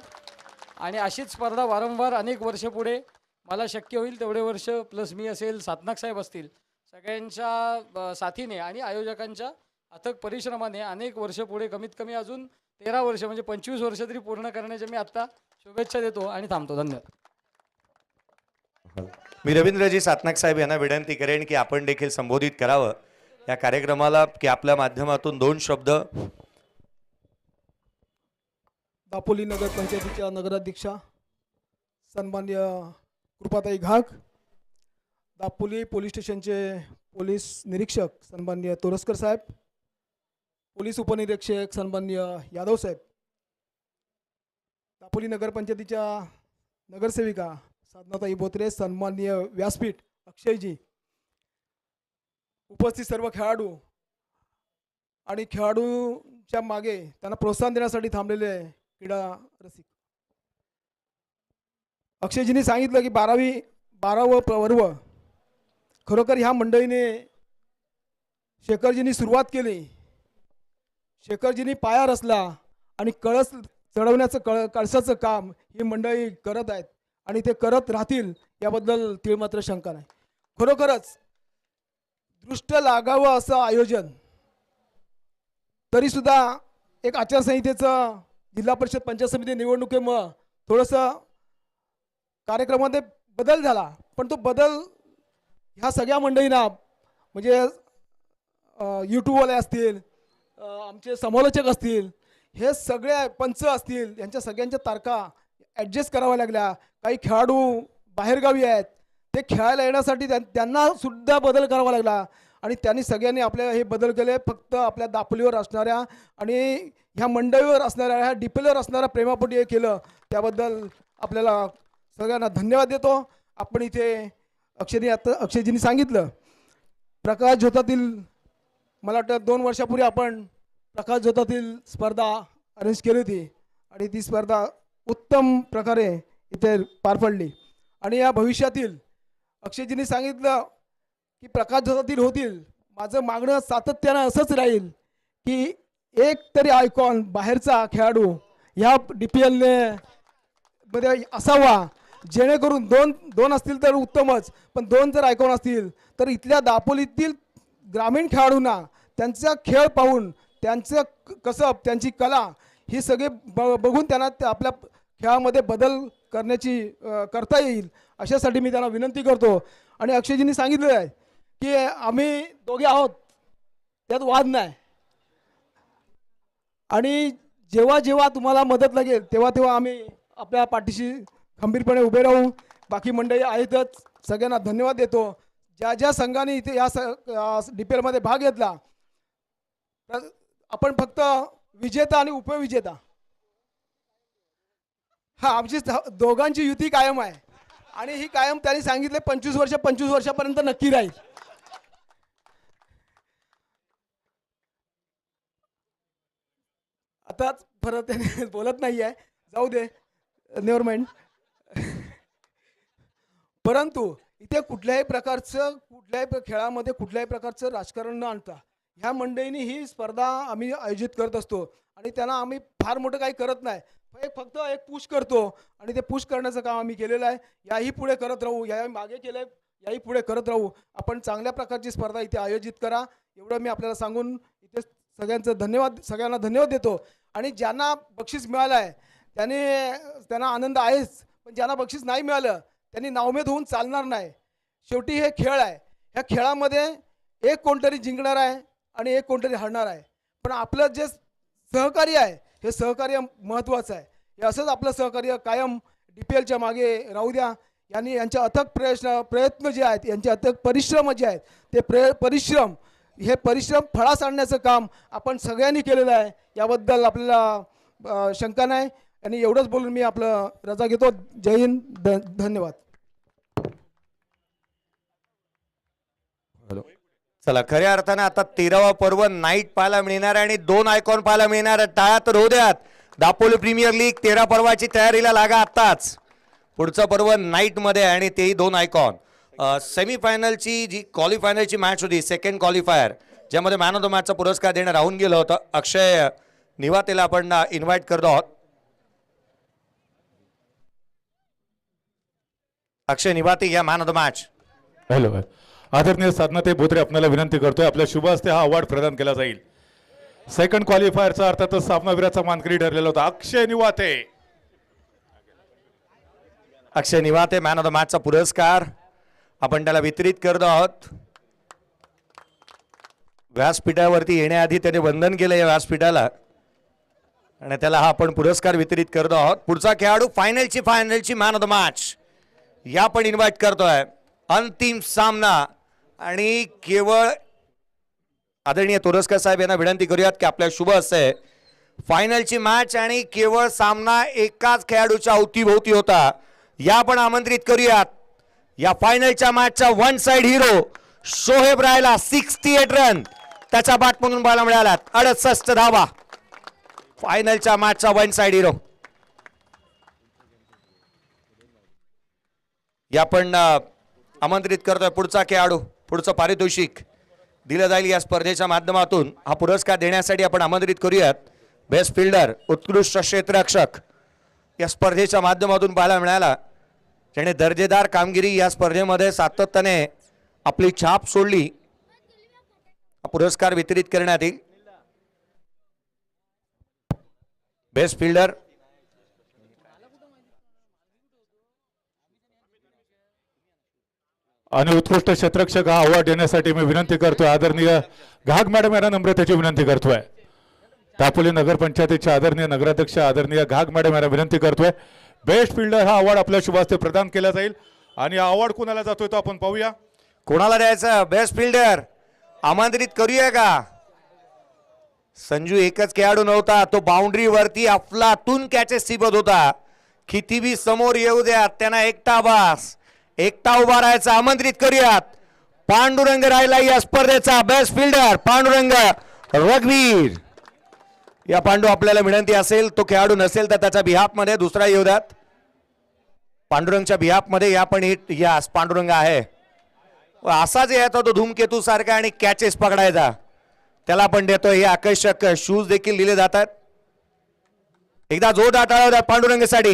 आणि अशीच स्पर्धा वारंवार अनेक वर्ष पुढे मला शक्य होईल तेवढे वर्ष प्लस मी असेल, सातनाक साहेब असतील, सगळ्यांच्या साथीने आणि आयोजकांच्या अथक परिश्रमाने अनेक वर्ष पुढे कमीत कमी अजून 13 वर्ष म्हणजे 25 वर्ष तरी पूर्ण करण्याच्या मी आत्ता शुभेच्छा देतो आणि थांबतो. धन्यवाद. मी रवींद्रजी सातनाक साहेब यांना विनंती करेन की आपण देखील संबोधित करावं या कार्यक्रमाला की आपल्या माध्यमातून 2 शब्द. दापोली नगर पंचायतीच्या नगराध्यक्षा सन्मान्य कृपाताई घाग, दापोली पोलीस स्टेशनचे पोलीस निरीक्षक सन्मान्य तोरसकर साहेब, पोलीस उपनिरीक्षक सन्मान्य यादव साहेब, दापोली नगरपंचायतीच्या नगरसेविका साधनाताई बोत्रे, सन्मान्य व्यासपीठ अक्षयजी, उपस्थित सर्व खेळाडू आणि खेळाडूच्या मागे त्यांना प्रोत्साहन देण्यासाठी थांबलेले क्रीडा रसिक. अक्षयजींनी सांगितलं की 12वं पर्व खरोखर ह्या मंडळीने शेखरजींनी सुरुवात केली. शेखरजींनी पाया रचला आणि कळस चढवण्याचं कळसाचं काम ही मंडळी करत आहेत आणि ते करत राहतील याबद्दल तीळमात्र शंका नाही. खरोखरच दृष्ट लागावं असं आयोजन, तरीसुद्धा एक आचारसंहितेचं जिल्हा परिषद पंचायत समिती निवडणुकीमुळं थोडंसं कार्यक्रमामध्ये बदल झाला, पण तो बदल ह्या सगळ्या मंडळींना म्हणजे यूट्यूबवाले असतील, आमचे समालोचक असतील, हे सगळे पंच असतील, यांच्या सगळ्यांच्या तारखा ॲडजस्ट कराव्या लागल्या. काही खेळाडू बाहेरगावी आहेत, ते खेळायला येण्यासाठी त्यांना सुद्धा बदल करावा लागला आणि त्यांनी सगळ्यांनी आपल्या हे बदल केले. फक्त आपल्या दापोलीवर असणाऱ्या आणि ह्या मंडळीवर असणाऱ्या ह्या DPLवर असणाऱ्या प्रेमापोटी हे केलं, त्याबद्दल आपल्याला सगळ्यांना धन्यवाद देतो. आपण इथे अक्षयजींनी सांगितलं प्रकाश झोतातील, मला वाटतं 2 वर्षापूर्वी आपण प्रकाश झोतातील स्पर्धा अरेंज केली होती आणि ती स्पर्धा उत्तम प्रकारे इथे पार पडली. आणि या भविष्यातील अक्षयजींनी सांगितलं की प्रकाश झोतातील होतील. माझं मागणं सातत्यानं असंच राहील की एक तरी आयकॉन बाहेरचा खेळाडू ह्या DPLने मध्ये असावा, जेणेकरून दोन असतील तर उत्तमच, पण 2 जर आयकॉन असतील तर इथल्या दापोलीतील ग्रामीण खेळाडूंना त्यांचा खेळ पाहून त्यांचं कसब, त्यांची कला ही सगळे बघून त्यांना आपल्या खेळामध्ये बदल करता येईल अशासाठी मी त्यांना विनंती करतो. आणि अक्षयजींनी सांगितलेलं आहे की आम्ही दोघे आहोत, त्यात वाद नाही. आणि जेव्हा जेव्हा तुम्हाला मदत लागेल तेव्हा तेव्हा आम्ही आपल्या पाठीशी खंबीरपणे उभे राहू. बाकी मंडळी आहेतच, सगळ्यांना धन्यवाद देतो. ज्या ज्या संघाने इथे या DPL मध्ये भाग घेतला, आपण फक्त विजेता आणि उपविजेता, हा आमची दोघांची युती कायम आहे. आणि ही कायम त्यांनी सांगितले 25 वर्षापर्यंत नक्की राहील. आता परत त्याने बोलत नाही आहे, जाऊ दे, नेवर माइंड. परंतु इथे कुठल्याही खेळामध्ये कुठल्याही प्रकारचं राजकारण न आणता ह्या मंडळींनी ही स्पर्धा आम्ही आयोजित करत असतो. आणि त्यांना आम्ही फार मोठं काही करत नाही, फक्त एक पुश करतो. आणि ते पुश करण्याचं काम आम्ही केलेलं आहे. याही पुढे करत राहू, या मागे केलं आहे, याही पुढे करत राहू. आपण चांगल्या प्रकारची स्पर्धा इथे आयोजित करा, एवढं मी आपल्याला सांगून इथे सगळ्यांना धन्यवाद देतो. आणि ज्यांना बक्षीस मिळालं आहे त्यांना आनंद आहेच, पण ज्यांना बक्षीस नाही मिळालं त्यांनी नाउमेद होऊन चालणार नाही. शेवटी हे खेळ आहे, ह्या खेळामध्ये एक कोणतरी जिंकणार आहे आणि एक कोणतरी हरणार आहे. पण आपलं जे सहकार्य आहे हे सहकार्य महत्त्वाचं आहे. हे असंच आपलं सहकार्य कायम DPLच्या मागे राहू द्या. यांच्या अथक प्रयत्न जे आहेत, यांचे अथक परिश्रम जे आहेत, ते परिश्रम फळास आणण्याचं काम आपण सगळ्यांनी केलेलं आहे. याबद्दल आपल्याला शंका नाही. आणि एवढंच बोलून मी आपलं रजा घेतो. जय हिंद, धन्यवाद. चला, खऱ्या अर्थानं आता 13वा पर्व नाईट पाहायला मिळणार आहे आणि 2 आयकॉन पाहायला मिळणार आहेत. टाळ्या तर होऊ द्यात. दापोली प्रीमियर लीग 13 पर्वाची तयारीला लागा आत्ताच. पुढचं पर्व नाईट मध्ये आहे आणि तेही 2 आयकॉन. सेमीफायनलची जी क्वालिफायनलची मॅच होती, सेकंड क्वालिफायर, ज्यामध्ये मॅन ऑफ द मॅचचा पुरस्कार देणं राहून गेलं होतं. अक्षय निवातेला आपण इन्व्हाइट करतो आहोत. अक्षय निवाते या man of the match. Hello, आदरणीय साधनाताई बोत्रे आपल्याला विनंती करतोय, आपल्या शुभ हस्ते हा अवॉर्ड प्रदान केला जाईल. सेकंड क्वालिफायरचा अर्थातच सामनावीराचा मानकरी ठरलेला होता अक्षय निवाते. अक्षय निवाते मॅन ऑफ द मॅचचा पुरस्कार आपण त्याला वितरित करत आहोत. व्यासपीठावरती येण्याआधी त्याने वंदन केलं या व्यासपीठाला आणि त्याला हा आपण पुरस्कार वितरित करत आहोत. पुढचा खेळाडू फायनलची मॅन ऑफ द मॅच या पण इन्व्हाइट करतोय. अंतिम सामना आणि केवळ आदरणीय तोरसकर साहेब यांना विनंती करूयात की आपल्या शुभ हस्ते फायनलची मॅच आणि केवळ सामना एकाच खेळाडूच्या अवतीभोवती होता, या पण आमंत्रित करूयात. या फायनलच्या मॅचचा वन साइड हिरो शोहेब रायला 68 रन त्याच्या बॅट म्हणून पाहायला मिळाल्यात. 68 धावा. फायनलच्या मॅचचा वन साइड हिरो. या पण आमंत्रित करतोय पुढचा खेळाडू. पुढचं पारितोषिक दिलं जाईल या स्पर्धेच्या माध्यमातून. हा पुरस्कार देण्यासाठी आपण आमंत्रित करूयात बेस्ट फिल्डर, उत्कृष्ट क्षेत्ररक्षक या स्पर्धेच्या माध्यमातून पाहायला मिळाला, ज्याने दर्जेदार कामगिरी या स्पर्धेमध्ये सातत्याने आपली छाप सोडली. हा पुरस्कार वितरित करण्यात येईल. बेस्ट फिल्डर आणि उत्कृष्ट क्षेत्ररक्षक हा अवॉर्ड देण्यासाठी मी विनंती करतोय आदरणीय घाग मॅडम यांना नम्रतेची विनंती करतोय. दापोली नगरपंचायतीचे आदरणीय नगराध्यक्ष आदरणीय घाग मॅडम यांना विनंती करतोय. बेस्ट फिल्डर हा अवॉर्ड आपल्या शुभ हस्ते प्रदान केला जाईल. आणि हा अवॉर्ड कोणाला जातोय तो आपण पाहूया. कोणाला द्यायचं? बेस्ट फिल्डर आमंत्रित करूया का? संजू एकच खेळाडू नव्हता, तो बाउंड्री वरती अफलातून कॅचेस टिपत होता. किती बी समोर येऊ द्या, त्यांना एकटा बास, एकटा उभा राहायचा. आमंत्रित करूयात पांडुरंग राहिला या स्पर्धेचा बेस्ट फिल्डर, पांडुरंग रघुवीर. या पांडू आपल्याला विनंती असेल, तो खेळाडू नसेल तर त्याच्या बिहाफ मध्ये दुसरा येऊ द्यात. पांडुरंगच्या बिहाफ मध्ये या पण या पांडुरंग आहे. असाच येतो तो धूमकेतू सारखा आणि कॅचेस पकडायचा, त्याला पण देतो. हे आकर्षक शूज देखील दिले जातात. एकदा जोरदार टाळ्या होत्या पांडुरंगसाठी.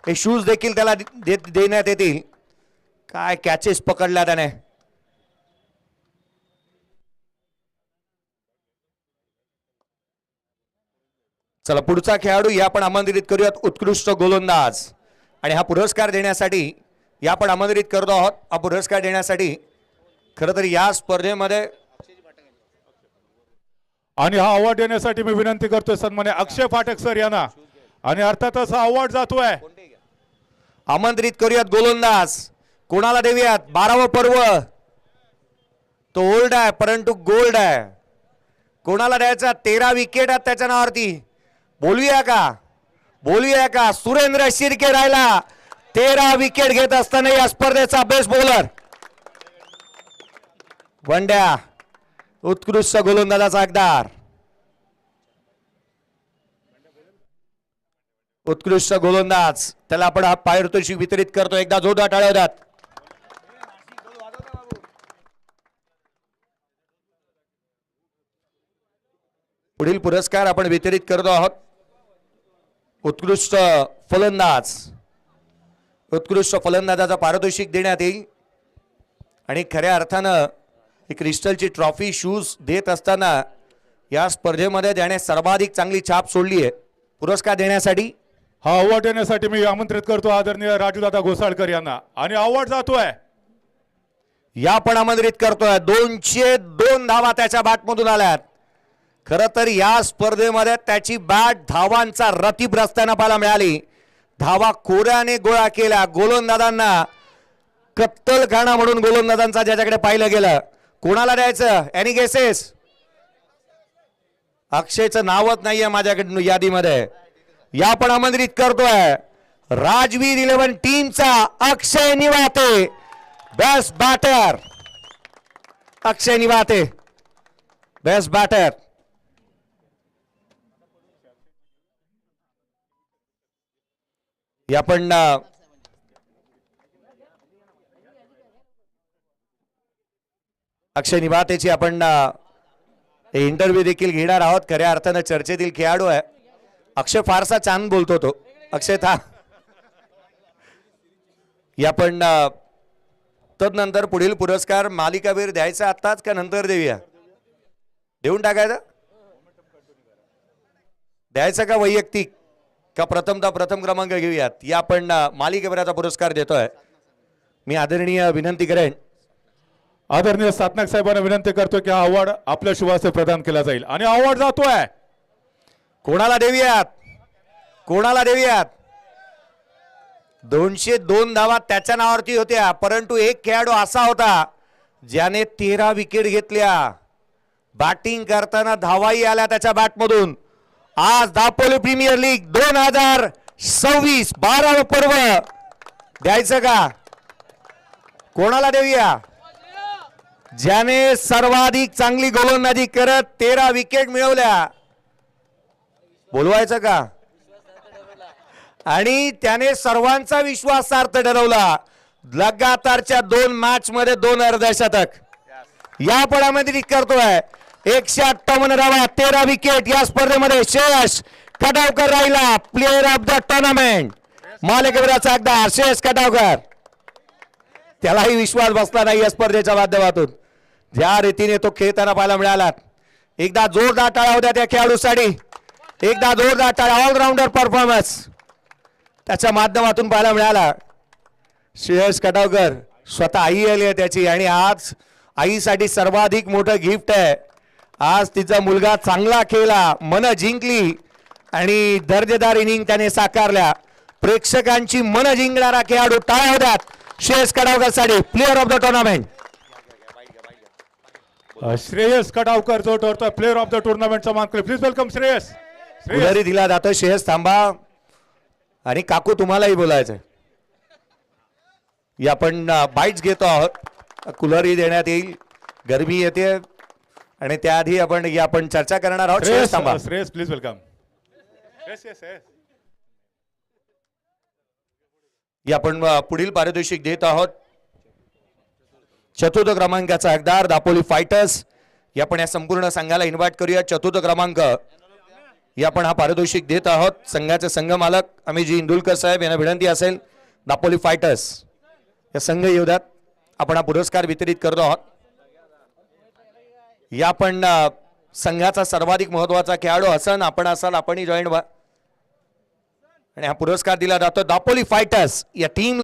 हे शूज देखील त्याला देण्यात येतील. काय कॅचेस पकडल्या त्याने. चला पुढचा खेळाडू या आपण आमंत्रित करूयात उत्कृष्ट गोलंदाज आणि हा पुरस्कार देण्यासाठी या आपण आमंत्रित करतो आहोत. हा पुरस्कार देण्यासाठी खरं तर या स्पर्धेमध्ये आणि हा अवॉर्ड देण्यासाठी मी विनंती करतोय सन्मान्य अक्षय फाटक सर यांना. आणि अर्थातच हा अवॉर्ड जातोय आमंत्रित करूयात गोलंदाज. कोणाला देऊयात? 12वं पर्व तो ओल्ड आहे परंतु गोल्ड आहे. कोणाला द्यायचा? 13 विकेट आहेत त्याच्या नावावरती. बोलूया का सुरेंद्र शिर्के राहिला 13 विकेट घेत असताना या स्पर्धेचा बेस्ट बॉलर. वंड्या उत्कृष्ट गोलंदाजाचा हकदार. उत्कृष्ट गोलंदाज त्याला आपण हा पारितोषिक वितरित करतो. एकदा जोरदार टाळ्या होतात. पुढील पुरस्कार आपण वितरित करतो आहोत. उत्कृष्ट फलंदाजाचा पारितोषिक देण्यात येईल आणि खऱ्या अर्थानं ही क्रिस्टलची ट्रॉफी शूज देत असताना या स्पर्धेमध्ये त्याने सर्वाधिक चांगली छाप सोडली आहे. पुरस्कार देण्यासाठी हा अवॉर्ड देण्यासाठी मी आमंत्रित करतो आदरणीय राजूदादा घोसाळकर यांना. आणि अवॉर्ड जातोय या आपण आमंत्रित करतोय. 202 धावा त्याच्या बॅटमधून आल्यात. खरं तर या स्पर्धेमध्ये त्याची बॅट धावांचा रतीब रस्त्यानं पाहायला मिळाली. धावा कोऱ्याने गोळा केल्या. गोलंदाजांना कत्तलखाना म्हणून गोलंदाजांचा ज्याच्याकडे पाहिलं गेलं. कोणाला द्यायचं? Any guesses? अक्षयचं नावच नाहीये माझ्याकडून यादीमध्ये. या पण आमंत्रित करतोय राजवीर 11 टीमचा अक्षय निवाते बेस्ट बॅटर. अक्षय निवाते बेस्ट बॅटर. या पण अक्षय निवातेची आपण इंटरव्ह्यू देखील घेणार आहोत. खऱ्या अर्थानं चर्चेतील खेळाडू आहे. अक्षय फारसा छान बोलतो तो. अक्षय था या पण तदनंतर पुढील पुरस्कार मालिकावीर द्यायचा आत्ताच का नंतर देऊया? देऊन टाकायचं? द्यायचं का वैयक्तिक का प्रथम क्रमांक घेऊयात? या आपण मालिकावीराचा पुरस्कार देतोय. मी आदरणीय विनंती करेन आदरणीय सातनाक साहेबांना विनंती करतो की हा अवॉर्ड आपल्या शुभास्ते प्रदान केला जाईल. आणि अवॉर्ड जातोय कोणाला देऊयात? 202 धावा त्याच्या नावावरती होत्या परंतु एक खेळाडू असा होता ज्याने 13 विकेट घेतल्या. बॅटिंग करताना धावाही आल्या त्याच्या बॅटमधून. आज दापोली प्रीमियर लीग 2026 12वं पर्व द्यायचं का? कोणाला देऊया? ज्याने सर्वाधिक चांगली गोलंदाजी करत 13 विकेट मिळवल्या. बोलवायचं का? आणि त्याने सर्वांचा विश्वासार्थ ठरवला. लगातारच्या 2 मॅच मध्ये 2 अर्धशतक. या पडामध्ये करतोय 158 धावा 13 विकेट. या स्पर्धेमध्ये श्रेयस कटावकर राहिला प्लेअर ऑफ द टुर्नामेंट. मालिकेवरचा हकदार श्रेयस कटावकर. त्यालाही विश्वास बसला नाही या स्पर्धेच्या माध्यमातून. ज्या रीतीने तो खेळताना पाहायला मिळाला. एकदा जोरदार टाळ्या होत्या त्या खेळाडूसाठी. एकदा जोरदार टाळ्या. ऑलराऊंडर परफॉर्मन्स त्याच्या माध्यमातून पाहायला मिळाला. श्रेयस कटावकर स्वतः आई आली आहे त्याची आणि आज आईसाठी सर्वाधिक मोठं गिफ्ट आहे. आज तिचा मुलगा चांगला खेळला, मन जिंकली आणि दर्जेदार इनिंग त्याने साकारल्या. प्रेक्षकांची मन जिंकणारा खेळाडू. टाळ्या होत्यात श्रेयस कटावकर साठी player of the tournament. Shreyas Katavkar जो ठरतोय प्लेअर ऑफ द टुर्नामेंटचा मानकरी. Please welcome Shreyas. कुलरी दिला जातो. श्रेयस थांबा आणि काकू तुम्हालाही बोलायचंय. या आपण बाईट्स घेतो आहोत. कुलरी देण्यात येईल. गरमी येते आणि त्याआधी आपण चर्चा करणार आहोत. श्रेयस थांबा. Shreyas please welcome. या आपण पुढील पारितोषिक देत आहोत. चतुर्थ क्रमांकाचा हकदार दापोली फायटर्स. या आपण या संपूर्ण संघाला इन्व्हाइट करूया. चतुर्थ क्रमांक या आपण हा पारितोषिक देत आहोत. संघाचे संघ मालक अमितजी इंदुलकर साहेब यांना विनंती असेल दापोली फायटर्स या संघ योद्यात आपण हा पुरस्कार वितरित करतो आहोत. या आपण संघाचा सर्वाधिक महत्वाचा खेळाडू हसन आपण असाल, आपणही जॉईन व्हा. आणि हा पुरस्कार दिला जातो दापोली फायटर्स या टीम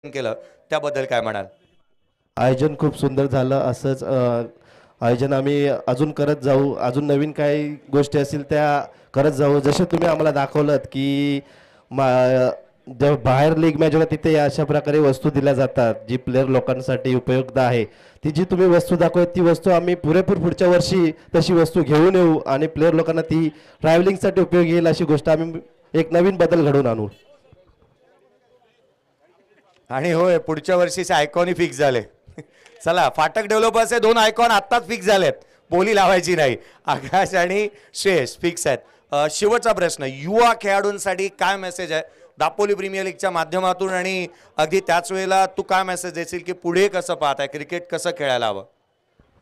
केलं त्याबद्दल काय म्हणाल? आयोजन खूप सुंदर झालं. असंच आयोजन आम्ही अजून करत जाऊ. अजून नवीन काही गोष्टी असतील त्या करत जाऊ. जसे तुम्ही आम्हाला दाखवलं की जेव्हा बाहेर लीग मॅच होतात तिथे अशा प्रकारे वस्तू दिल्या जातात जी प्लेयर लोकांसाठी उपयुक्त आहे. ती जी तुम्ही वस्तू दाखवत ती वस्तू आम्ही पुरेपूर पुढच्या वर्षी तशी वस्तू घेऊन येऊ आणि प्लेयर लोकांना ती ट्रॅव्हलिंगसाठी उपयोगी येईल अशी गोष्ट आम्ही एक नवीन बदल घडवून आणू. आणि होय, पुढच्या वर्षीचे आयकॉनही फिक्स झाले. चला, फाटक डेव्हलपर्सचे 2 आयकॉन आत्ताच फिक्स झालेत, बोली लावायची नाही. आकाश आणि श्रेयस फिक्स आहेत. शेवटचा प्रश्न, युवा खेळाडूंसाठी काय मेसेज आहे दापोली प्रीमियर लीगच्या माध्यमातून, आणि अगदी त्याच वेळेला तू काय मेसेज देशील की पुढे कसं पाहताय, क्रिकेट कसं खेळायला हवं?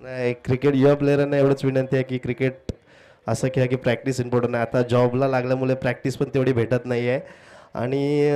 नाही, क्रिकेट युवा प्लेयरांना एवढंच विनंती आहे की क्रिकेट असं खेळा की प्रॅक्टिस इम्पॉर्टंट आहे. आता जॉबला लागल्यामुळे प्रॅक्टिस पण तेवढी भेटत नाही आहे. आणि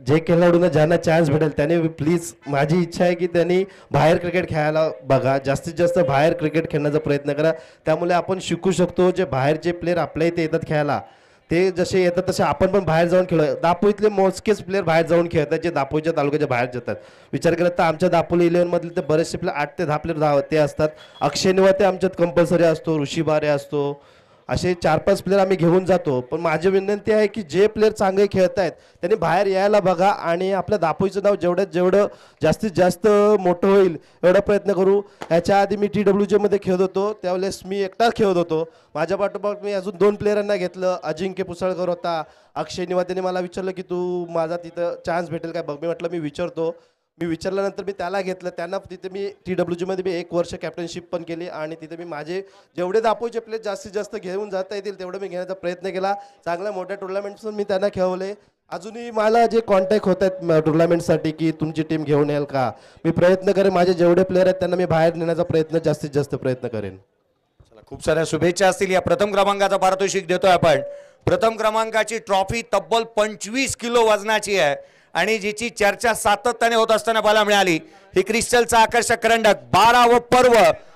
जे खेळाडूंना ज्यांना चान्स भेटेल त्याने प्लीज, माझी इच्छा आहे की त्यांनी बाहेर क्रिकेट खेळायला बघा, जास्तीत जास्त बाहेर क्रिकेट खेळण्याचा प्रयत्न करा. त्यामुळे आपण शिकू शकतो. जे बाहेरचे प्लेयर आपल्या इथे येतात खेळायला ते जसे येतात तसे आपण पण बाहेर जाऊन खेळू. दापोलीतले मोजकेच प्लेयर बाहेर जाऊन खेळतात जे दापोलीच्या तालुक्याच्या बाहेर जातात. विचार केला तर आमच्या दापोली 11मधले तर बरेचसे प्लेयर 8 ते 10 प्लेयर ते असतात. अक्षय निवाते आमच्यात कंपल्सरी असतो, ऋषी बारे असतो, असे 4-5 प्लेयर आम्ही घेऊन जातो. पण माझी विनंती आहे की जे प्लेयर चांगले खेळत आहेत त्यांनी बाहेर यायला बघा आणि आपल्या दापोलीचं नाव जेवढं जास्तीत जास्त मोठं होईल एवढा प्रयत्न करू. याच्या आधी मी TWJ खेळत होतो, त्यावेळेस मी एकटाच खेळत होतो. माझ्या पाठोपाठ मी अजून 2 प्लेयरांना घेतलं. अजिंक्य पुसळकर होता, अक्षय निवातेने मला विचारलं की तू माझा तिथं चान्स भेटेल काय बघ. मी म्हटलं मी विचारतो. मी विचारल्यानंतर मी त्याला घेतलं. त्यांना तिथे मी TWJ मी 1 वर्ष कॅप्टनशिप पण केली आणि तिथे मी माझे जेवढे दापोलीचे प्लेयर जास्तीत जास्त घेऊन जाता येतील तेवढं मी घेण्याचा प्रयत्न केला. चांगल्या मोठ्या टुर्नामेंट्स पण मी त्यांना खेळवले. अजूनही मला जे कॉन्टॅक्ट होत आहेत टुर्नामेंटसाठी की तुमची टीम घेऊन येईल का, मी प्रयत्न करेन. माझे जेवढे प्लेयर आहेत त्यांना मी बाहेर नेण्याचा प्रयत्न जास्तीत जास्त प्रयत्न करेन. चला, खूप साऱ्या शुभेच्छा असतील. या प्रथम क्रमांकाचा पारितोषिक देतोय आपण. प्रथम क्रमांकाची ट्रॉफी तब्बल 25 किलो वजनाची आहे आणि जिची चर्चा सातत्याने होत असताना पाहायला मिळाली. ही क्रिस्टलचा आकर्षक करंडक 12वं पर्व,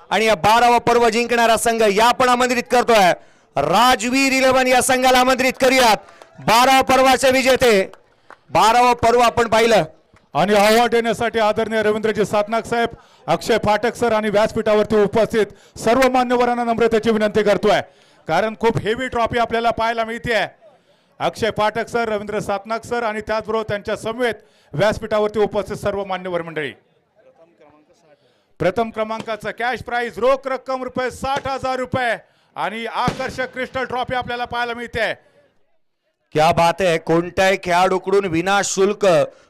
आणि या 12वं पर्व जिंकणारा संघ या पण आमंत्रित करतोय. राजवीर 11 या संघाला आमंत्रित करूयात. 12 पर्वाचे विजेते. 12वं पर्व आपण पाहिलं. आणि अवॉर्ड देण्यासाठी आदरणीय रवींद्रजी सातनाक साहेब, अक्षय फाटक सर आणि व्यासपीठावरती उपस्थित सर्व मान्यवरांना नम्रतेची विनंती करतोय, कारण खूप हेवी ट्रॉफी आपल्याला पाहायला मिळते. अक्षय फाटक सर, रवींद्र सातनाक सर आणि त्याचबरोबर त्यांच्या समवेत व्यासपीठावरती उपस्थित सर्व मान्यवर मंडळी. प्रथम क्रमांकाचं कॅश प्राइज रोख रक्कम ₹60,000 आणि आकर्षक क्रिस्टल ट्रॉफी आपल्याला पाहायला मिळते. क्या बात आहे. कोणत्याही खेळाडूकडून विना शुल्क,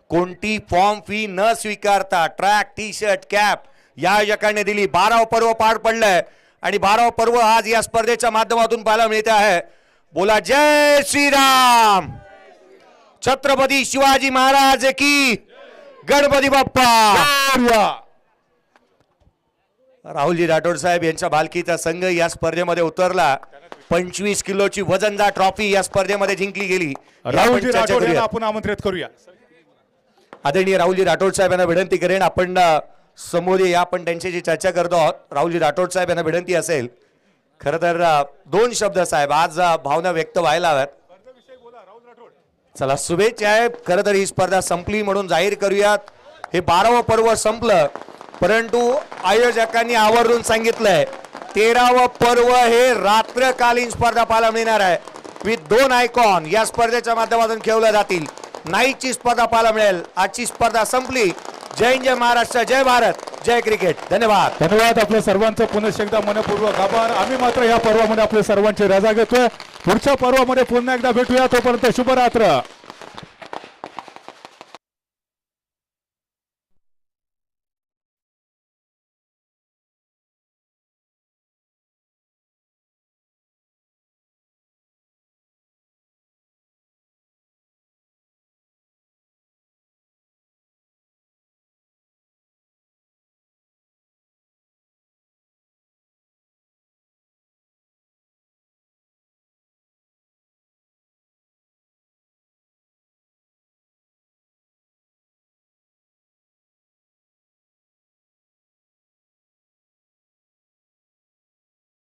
कोणती फॉर्म फी न स्वीकारता ट्रॅक, टी शर्ट, कॅप या आयोजकांनी दिली. 12वं पर्व पार पडलंय आणि 12वं पर्व आज या स्पर्धेच्या माध्यमातून पाहायला मिळते आहे. बोला जय श्रीराम. छत्रपती शिवाजी महाराज की, गणपती बाप्पा. राहुलजी राठोड साहेब यांच्या बालकीचा संघ या स्पर्धेमध्ये उतरला. 25 किलोची वजनदार ट्रॉफी या स्पर्धेमध्ये जिंकली गेली. राहुलजी राठोड यांना आपण आमंत्रित करूया. आदरणीय राहुलजी राठोड साहेब यांना विनंती करेन आपण समोर या. आपण त्यांच्याशी चर्चा करतो आहोत. राहुलजी राठोड साहेब यांना विनंती असेल, खरं तर 2 शब्द साहेब आज भावना व्यक्त व्हायला हव्यात. चला, शुभेच्छा आहे. खरं तर ही स्पर्धा संपली म्हणून जाहीर करूयात. हे 12वं पर्व संपलं, परंतु आयोजकांनी आवर्जून सांगितलंय 13वं पर्व हे रात्रकालीन स्पर्धा पाहायला मिळणार आहे. विथ 2 आयकॉन या स्पर्धेच्या माध्यमातून खेळवल्या जातील. नाईटची स्पर्धा पाहायला मिळेल. आजची स्पर्धा संपली. जय जय महाराष्ट्र, जय भारत, जय क्रिकेट. धन्यवाद. धन्यवाद. आपल्या सर्वांचं पुनश्च एकदा मनपूर्वक आभार. आम्ही मात्र या पर्वामध्ये आपल्या सर्वांची रजा घेतोय. पुढच्या पर्वामध्ये पुन्हा एकदा भेटूया. तोपर्यंत शुभरात्र.